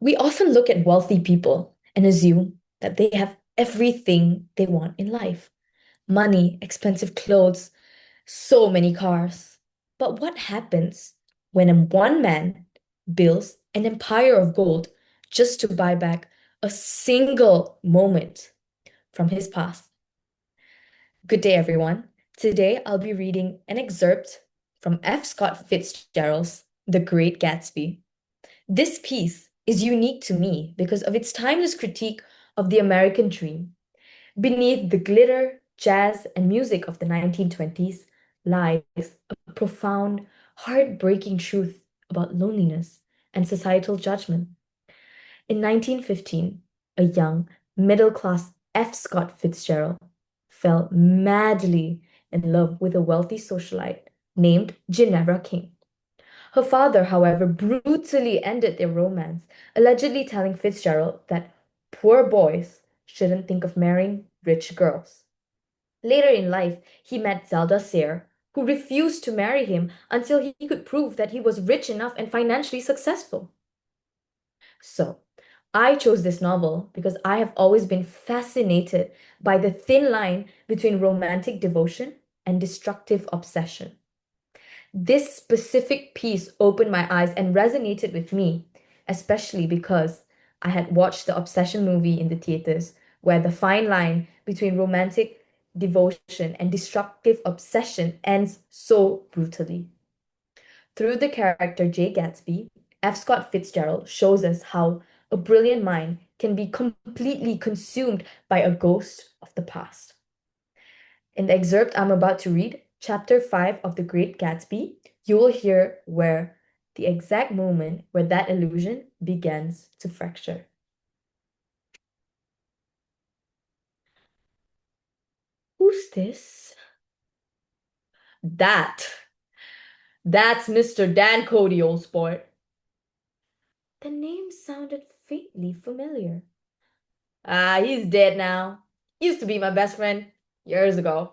We often look at wealthy people and assume that they have everything they want in life: money, expensive clothes, so many cars. But what happens when one man builds an empire of gold just to buy back a single moment from his past? Good day, everyone. Today I'll be reading an excerpt from F. Scott Fitzgerald's The Great Gatsby. This piece is unique to me because of its timeless critique of the American dream. Beneath the glitter, jazz, and music of the 1920s lies a profound, heartbreaking truth about loneliness and societal judgment. In 1915, a young, middle-class F. Scott Fitzgerald fell madly in love with a wealthy socialite named Ginevra King. Her father, however, brutally ended their romance, allegedly telling Fitzgerald that poor boys shouldn't think of marrying rich girls. Later in life, he met Zelda Sayre, who refused to marry him until he could prove that he was rich enough and financially successful. So, I chose this novel because I have always been fascinated by the thin line between romantic devotion and destructive obsession. This specific piece opened my eyes and resonated with me, especially because I had watched the Obsession movie in the theaters, where the fine line between romantic devotion and destructive obsession ends so brutally. Through the character Jay Gatsby, F. Scott Fitzgerald shows us how a brilliant mind can be completely consumed by a ghost of the past. In the excerpt I'm about to read, chapter 5 of The Great Gatsby, you will hear where the exact moment where that illusion begins to fracture. Who's this? That. That's Mr. Dan Cody, old sport. The name sounded faintly familiar. Ah, he's dead now. Used to be my best friend years ago.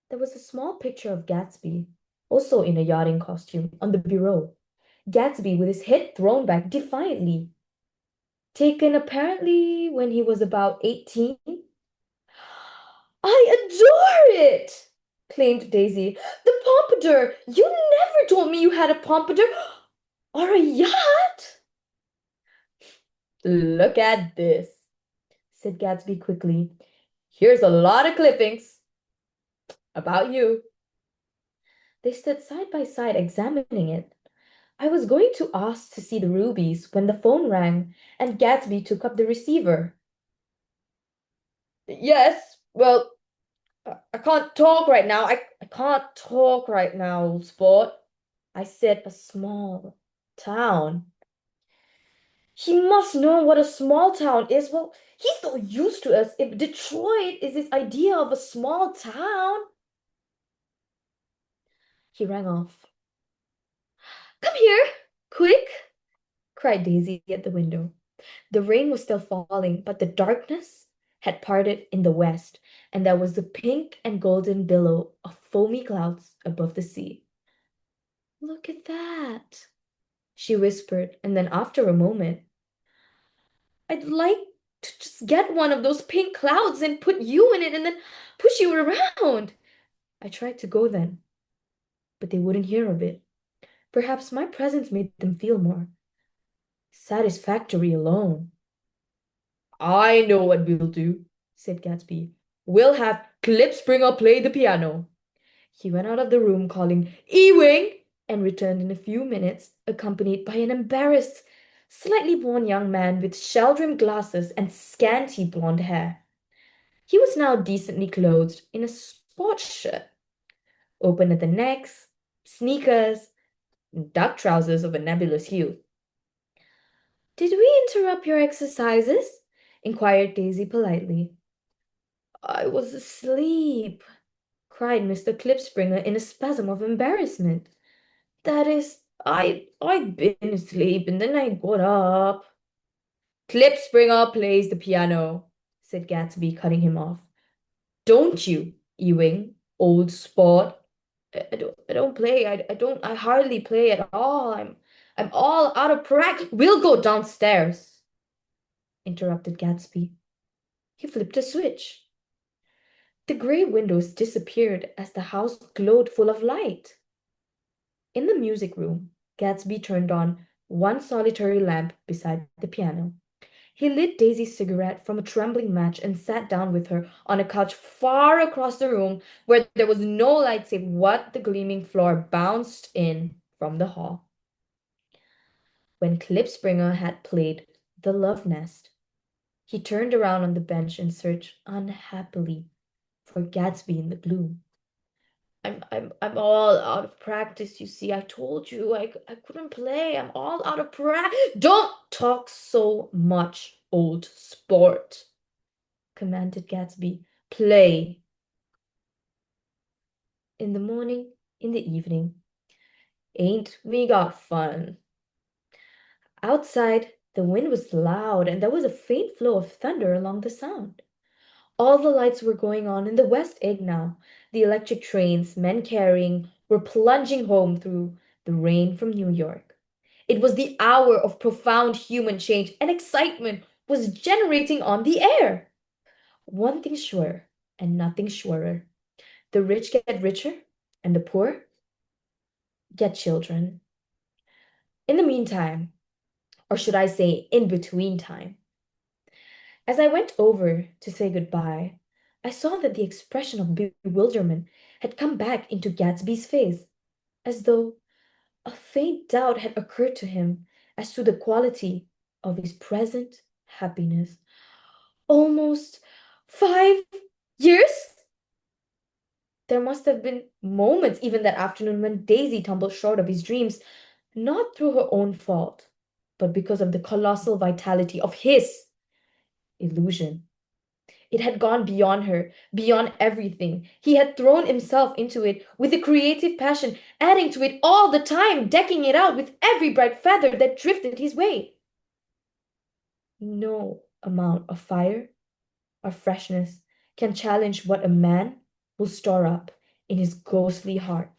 There was a small picture of Gatsby, also in a yachting costume, on the bureau. Gatsby with his head thrown back defiantly. Taken apparently when he was about 18. I adore it, claimed Daisy. The pompadour! You never told me you had a pompadour or a yacht! Look at this, said Gatsby quickly. Here's a lot of clippings about you. They stood side by side examining it. I was going to ask to see the rubies when the phone rang and Gatsby took up the receiver. Yes, well, I can't talk right now. I can't talk right now, old sport. I said a small town. He must know what a small town is. Well, he's so used to us. If Detroit is his idea of a small town. He rang off. Come here, quick, cried Daisy at the window. The rain was still falling, but the darkness had parted in the west, and there was the pink and golden billow of foamy clouds above the sea. Look at that, she whispered, and then after a moment, I'd like to just get one of those pink clouds and put you in it and then push you around. I tried to go then, but they wouldn't hear of it. Perhaps my presence made them feel more satisfactory alone. I know what we'll do, said Gatsby. We'll have Klipspringer play the piano. He went out of the room calling, Ewing, and returned in a few minutes, accompanied by an embarrassed, slightly worn young man with shell-rimmed glasses and scanty blonde hair. He was now decently clothed in a sports shirt, open at the necks, sneakers, and duck trousers of a nebulous hue. Did we interrupt your exercises? Inquired Daisy politely. I was asleep, cried Mr. Klipspringer in a spasm of embarrassment. That is, I'd been asleep and then I got up. Klipspringer plays the piano, said Gatsby, cutting him off. Don't you, Ewing, old sport? I don't play. I hardly play at all. I'm all out of practice. We'll go downstairs, interrupted Gatsby. He flipped a switch. The gray windows disappeared as the house glowed full of light. In the music room, Gatsby turned on one solitary lamp beside the piano. He lit Daisy's cigarette from a trembling match and sat down with her on a couch far across the room where there was no light save what the gleaming floor bounced in from the hall. When Klipspringer had played The Love Nest, he turned around on the bench and searched unhappily for Gatsby in the gloom. I'm all out of practice, you see. I told you I couldn't play. I'm all out of practice. Don't talk so much, old sport, commanded Gatsby. Play. In the morning, in the evening. Ain't we got fun? Outside, the wind was loud and there was a faint flow of thunder along the sound. All the lights were going on in the West Egg now. The electric trains, men carrying, were plunging home through the rain from New York. It was the hour of profound human change, and excitement was generating on the air. One thing sure, and nothing surer. The rich get richer, and the poor get children. In the meantime, or should I say in between time, as I went over to say goodbye, I saw that the expression of bewilderment had come back into Gatsby's face, as though a faint doubt had occurred to him as to the quality of his present happiness. Almost 5 years? There must have been moments even that afternoon when Daisy tumbled short of his dreams, not through her own fault, but because of the colossal vitality of his illusion. It had gone beyond her, beyond everything. He had thrown himself into it with a creative passion, adding to it all the time, decking it out with every bright feather that drifted his way. No amount of fire or freshness can challenge what a man will store up in his ghostly heart.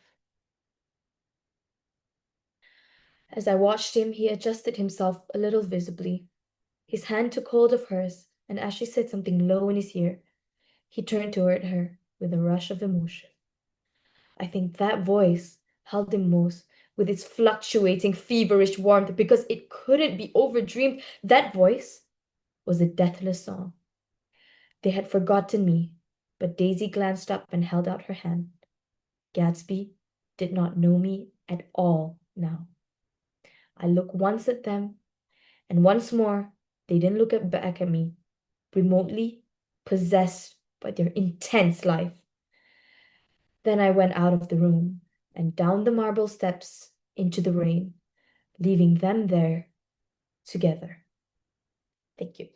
As I watched him, he adjusted himself a little visibly. His hand took hold of hers, and as she said something low in his ear, he turned toward her with a rush of emotion. I think that voice held him most, with its fluctuating, feverish warmth, because it couldn't be overdreamed. That voice was a deathless song. They had forgotten me, but Daisy glanced up and held out her hand. Gatsby did not know me at all now. I looked once at them, and once more they didn't look back at me, remotely possessed by their intense life. Then I went out of the room and down the marble steps into the rain, leaving them there together. Thank you.